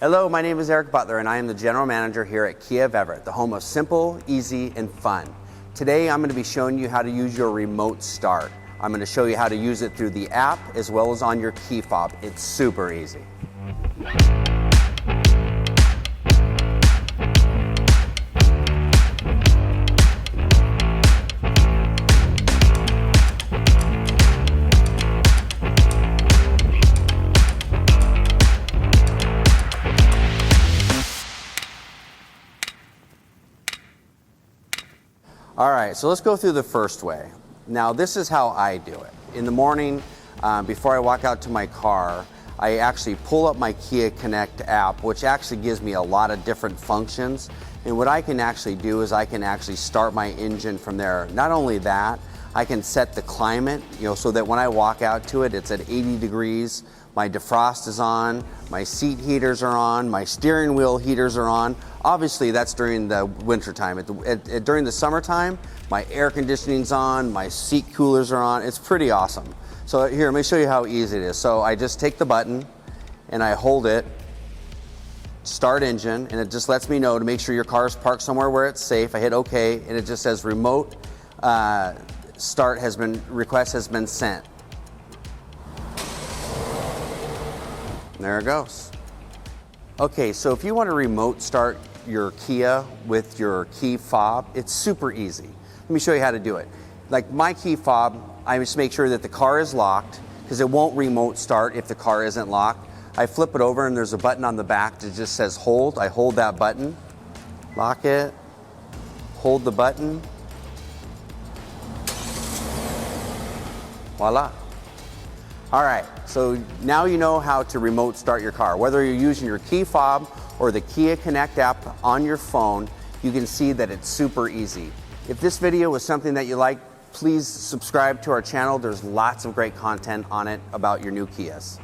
Hello, my name is Eric Butler and I am the General Manager here at Kia of Everett, the home of simple, easy, and fun. Today I'm going to be showing you how to use your remote start. I'm going to show you how to use it through the app as well as on your key fob. It's super easy. All right, so let's go through the first way. Now, this is how I do it. In the morning, before I walk out to my car, I actually pull up my Kia Connect app, which actually gives me a lot of different functions. And what I can actually do is I can actually start my engine from there. Not only that, I can set the climate, so that when I walk out to it, it's at 80 degrees. My defrost is on, my seat heaters are on, my steering wheel heaters are on. Obviously, that's during the winter time. During the summertime, my air conditioning's on, my seat coolers are on. It's pretty awesome. So here, let me show you how easy it is. So I just take the button and I hold it, start engine, and it just lets me know to make sure your car is parked somewhere where it's safe. I hit OK, and it just says remote start request has been sent. There it goes. Okay, so if you want to remote start your Kia with your key fob, it's super easy. Let me show you how to do it. Like my key fob, I just make sure that the car is locked because it won't remote start if the car isn't locked. I flip it over and there's a button on the back that just says hold. I hold that button, lock it, hold the button. Voila. All right, so now you know how to remote start your car. Whether you're using your key fob or the Kia Connect app on your phone, you can see that it's super easy. If this video was something that you like, please subscribe to our channel. There's lots of great content on it about your new Kias.